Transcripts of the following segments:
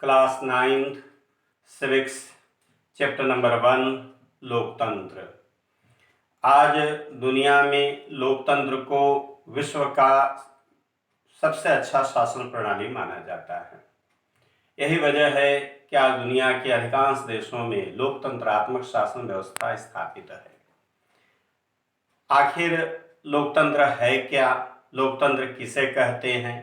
Class 9th civics chapter number 1 लोकतंत्र। आज दुनिया में लोकतंत्र को विश्व का सबसे अच्छा शासन प्रणाली माना जाता है। यही वजह है कि आज दुनिया के अधिकांश देशों में लोकतंत्रात्मक शासन व्यवस्था स्थापित है। आखिर लोकतंत्र है क्या? लोकतंत्र किसे कहते हैं?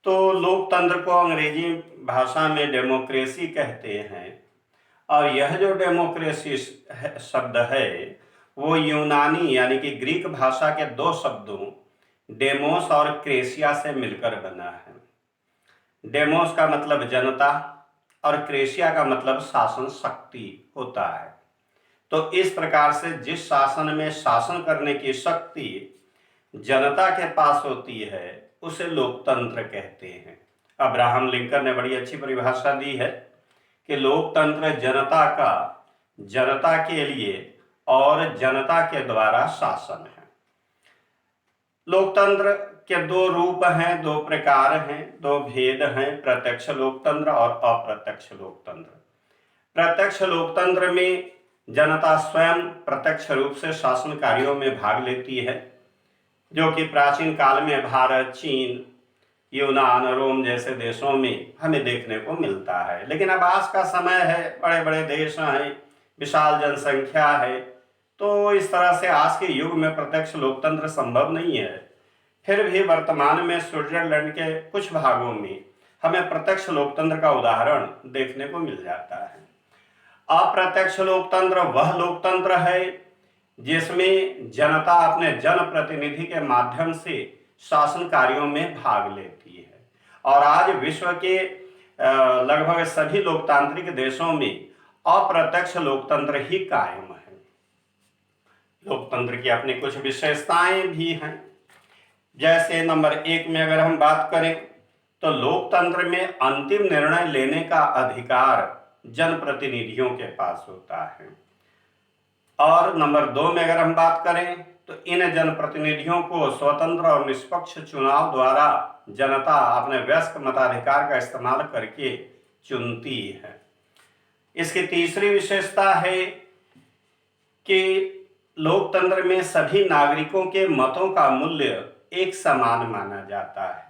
तो लोकतंत्र को अंग्रेजी भाषा में डेमोक्रेसी कहते हैं और यह जो डेमोक्रेसी शब्द है वो यूनानी यानी कि ग्रीक भाषा के दो शब्दों डेमोस और क्रेसिया से मिलकर बना है। डेमोस का मतलब जनता और क्रेसिया का मतलब शासन शक्ति होता है। तो इस प्रकार से जिस शासन में शासन करने की शक्ति जनता के पास होती है उसे लोकतंत्र कहते हैं। अब्राहम लिंकन ने बड़ी अच्छी परिभाषा दी है कि लोकतंत्र जनता के लिए और जनता के द्वारा शासन है। लोकतंत्र के दो रूप हैं, दो प्रकार हैं, दो भेद हैं, प्रत्यक्ष लोकतंत्र और अप्रत्यक्ष लोकतंत्र। प्रत्यक्ष लोकतंत्र में जनता स्वयं प्रत्यक्ष रूप से शासन कार्यों में भाग लेती है, जो कि प्राचीन काल में भारत, चीन, यूनान, रोम जैसे देशों में हमें देखने को मिलता है। लेकिन अब आज का समय है, बड़े बड़े देश हैं, विशाल जनसंख्या है, तो इस तरह से आज के युग में प्रत्यक्ष लोकतंत्र संभव नहीं है। फिर भी वर्तमान में स्विट्जरलैंड के कुछ भागों में हमें प्रत्यक्ष लोकतंत्र का उदाहरण देखने को मिल जाता है। अप्रत्यक्ष लोकतंत्र वह लोकतंत्र है जिसमें जनता अपने जनप्रतिनिधि के माध्यम से शासन कार्यों में भाग लेती है और आज विश्व के लगभग सभी लोकतांत्रिक देशों में अप्रत्यक्ष लोकतंत्र ही कायम है। लोकतंत्र की अपनी कुछ विशेषताएं भी हैं। जैसे नंबर 1 में अगर हम बात करें तो लोकतंत्र में अंतिम निर्णय लेने का अधिकार जनप्रतिनिधियों के पास होता है। और नंबर 2 में अगर हम बात करें तो इन जनप्रतिनिधियों को स्वतंत्र और निष्पक्ष चुनाव द्वारा जनता अपने वयस्क मताधिकार का इस्तेमाल करके चुनती है। इसकी तीसरी विशेषता है कि लोकतंत्र में सभी नागरिकों के मतों का मूल्य एक समान माना जाता है।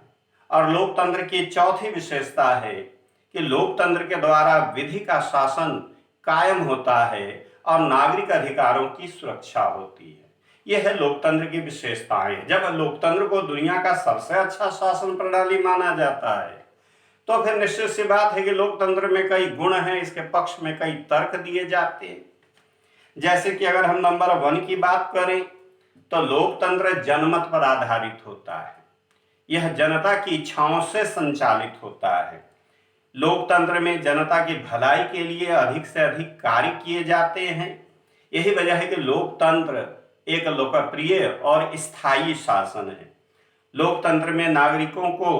और लोकतंत्र की चौथी विशेषता है कि लोकतंत्र के द्वारा विधि का शासन कायम होता है और नागरिक अधिकारों की सुरक्षा होती है। यह है लोकतंत्र की विशेषताएं। जब लोकतंत्र को दुनिया का सबसे अच्छा शासन प्रणाली माना जाता है तो फिर निश्चित सी बात है कि लोकतंत्र में कई गुण हैं, इसके पक्ष में कई तर्क दिए जाते हैं। जैसे कि अगर हम नंबर 1 की बात करें तो लोकतंत्र जनमत पर आधारित होता है। यह जनता की इच्छाओं से संचालित होता है। लोकतंत्र में जनता की भलाई के लिए अधिक से अधिक कार्य किए जाते हैं। यही वजह है कि लोकतंत्र एक लोकप्रिय और स्थायी शासन है। लोकतंत्र में नागरिकों को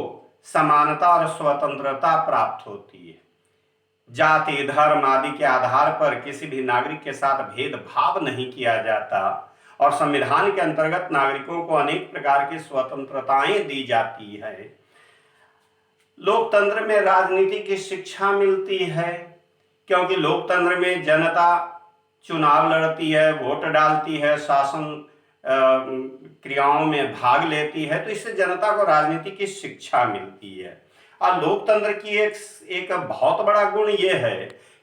समानता और स्वतंत्रता प्राप्त होती है। जाति, धर्म आदि के आधार पर किसी भी नागरिक के साथ भेदभाव नहीं किया जाता और संविधान के अंतर्गत नागरिकों को अनेक प्रकार की स्वतंत्रताएं दी जाती है। लोकतंत्र में राजनीति की शिक्षा मिलती है क्योंकि लोकतंत्र में जनता चुनाव लड़ती है, वोट डालती है, शासन क्रियाओं में भाग लेती है, तो इससे जनता को राजनीति की शिक्षा मिलती है। और लोकतंत्र की एक बहुत बड़ा गुण यह है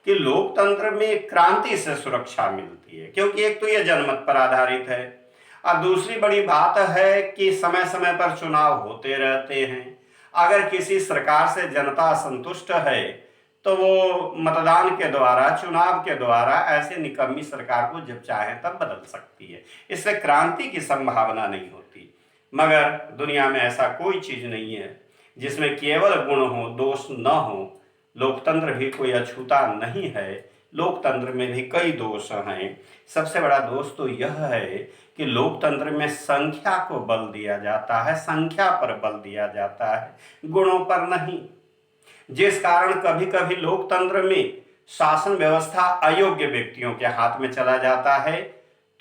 कि लोकतंत्र में क्रांति से सुरक्षा मिलती है, क्योंकि एक तो यह जनमत पर आधारित है और दूसरी बड़ी बात है कि समय समय पर चुनाव होते रहते हैं। अगर किसी सरकार से जनता असंतुष्ट है तो वो मतदान के द्वारा, चुनाव के द्वारा ऐसे निकम्मी सरकार को जब चाहे तब बदल सकती है। इससे क्रांति की संभावना नहीं होती। मगर दुनिया में ऐसा कोई चीज नहीं है जिसमें केवल गुण हो, दोष न हो। लोकतंत्र भी कोई अछूता नहीं है। लोकतंत्र में भी कई दोष हैं। सबसे बड़ा दोष तो यह है कि लोकतंत्र में संख्या को बल दिया जाता है, संख्या पर बल दिया जाता है, गुणों पर नहीं। जिस कारण कभी कभी लोकतंत्र में शासन व्यवस्था अयोग्य व्यक्तियों के हाथ में चला जाता है।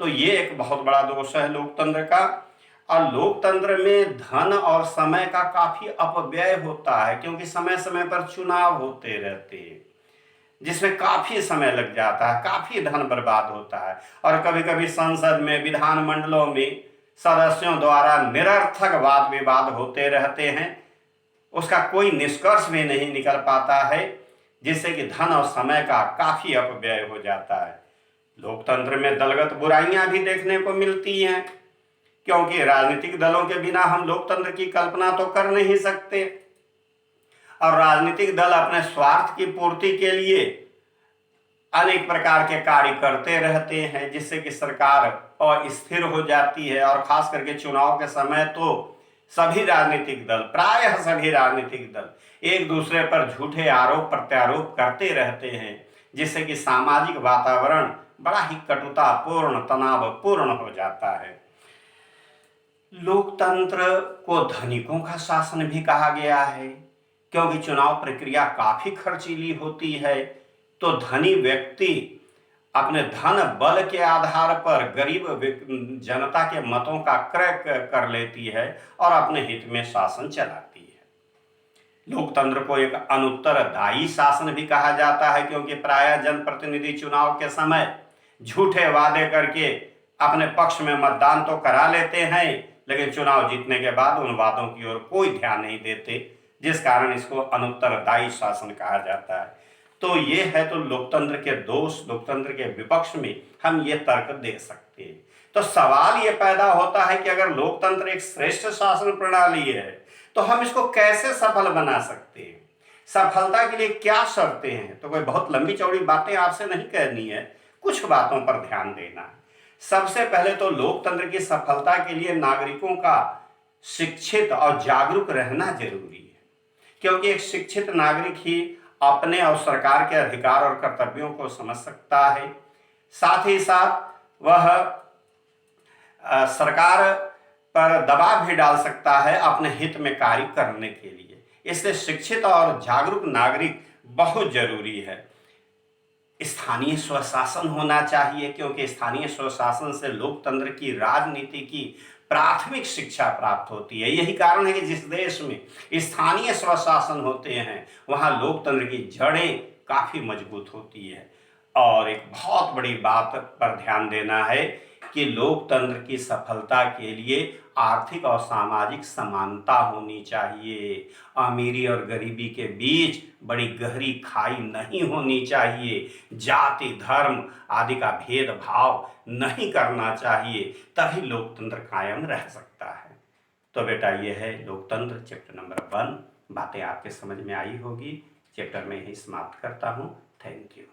तो ये एक बहुत बड़ा दोष है लोकतंत्र का। और लोकतंत्र में धन और समय का काफी अपव्यय होता है, क्योंकि समय समय पर चुनाव होते रहते हैं जिसमें काफी समय लग जाता है, काफी धन बर्बाद होता है। और कभी कभी संसद में, विधान मंडलों में सदस्यों द्वारा निरर्थक वाद विवाद होते रहते हैं, उसका कोई निष्कर्ष भी नहीं निकल पाता है, जिससे कि धन और समय का काफी अपव्यय हो जाता है। लोकतंत्र में दलगत बुराइयां भी देखने को मिलती हैं, क्योंकि राजनीतिक दलों के बिना हम लोकतंत्र की कल्पना तो कर नहीं सकते, और राजनीतिक दल अपने स्वार्थ की पूर्ति के लिए अनेक प्रकार के कार्य करते रहते हैं, जिससे कि सरकार अस्थिर हो जाती है। और खास करके चुनाव के समय तो सभी राजनीतिक दल, प्रायः सभी राजनीतिक दल एक दूसरे पर झूठे आरोप प्रत्यारोप करते रहते हैं, जिससे कि सामाजिक वातावरण बड़ा ही कटुतापूर्ण, तनावपूर्ण हो जाता है। लोकतंत्र को धनिकों का शासन भी कहा गया है, क्योंकि चुनाव प्रक्रिया काफी खर्चीली होती है। तो धनी व्यक्ति अपने धन बल के आधार पर गरीब जनता के मतों का क्रय कर लेती है और अपने हित में शासन चलाती है। लोकतंत्र को एक अनुत्तरदायी शासन भी कहा जाता है, क्योंकि प्रायः जनप्रतिनिधि चुनाव के समय झूठे वादे करके अपने पक्ष में मतदान तो करा लेते हैं, लेकिन चुनाव जीतने के बाद उन वादों की ओर कोई ध्यान नहीं देते, जिस कारण इसको अनुत्तरदायी शासन कहा जाता है। तो ये है तो लोकतंत्र के दोष, लोकतंत्र के विपक्ष में हम ये तर्क दे सकते हैं। तो सवाल ये पैदा होता है कि अगर लोकतंत्र एक श्रेष्ठ शासन प्रणाली है, तो हम इसको कैसे सफल बना सकते हैं? सफलता के लिए क्या शर्तें हैं? तो कोई बहुत लंबी चौड़ी बातें आपसे नहीं कहनी है, कुछ बातों पर ध्यान देना है। सबसे पहले तो लोकतंत्र की सफलता के लिए नागरिकों का शिक्षित और जागरूक रहना जरूरी है, क्योंकि एक शिक्षित नागरिक ही अपने और सरकार के अधिकार और कर्तव्यों को समझ सकता है। साथ ही साथ वह सरकार पर दबाव भी डाल सकता है अपने हित में कार्य करने के लिए। इसलिए शिक्षित और जागरूक नागरिक बहुत जरूरी है। स्थानीय स्वशासन होना चाहिए, क्योंकि स्थानीय स्वशासन से लोकतंत्र की राजनीति की प्राथमिक शिक्षा प्राप्त होती है। यही कारण है कि जिस देश में स्थानीय स्वशासन होते हैं, वहाँ लोकतंत्र की जड़ें काफी मजबूत होती है। और एक बहुत बड़ी बात पर ध्यान देना है कि लोकतंत्र की सफलता के लिए आर्थिक और सामाजिक समानता होनी चाहिए। अमीरी और गरीबी के बीच बड़ी गहरी खाई नहीं होनी चाहिए। जाति, धर्म आदि का भेदभाव नहीं करना चाहिए, तभी लोकतंत्र कायम रह सकता है। तो बेटा, ये है लोकतंत्र चैप्टर नंबर 1। बातें आपके समझ में आई होगी। चैप्टर में ही समाप्त करता हूँ। Thank you.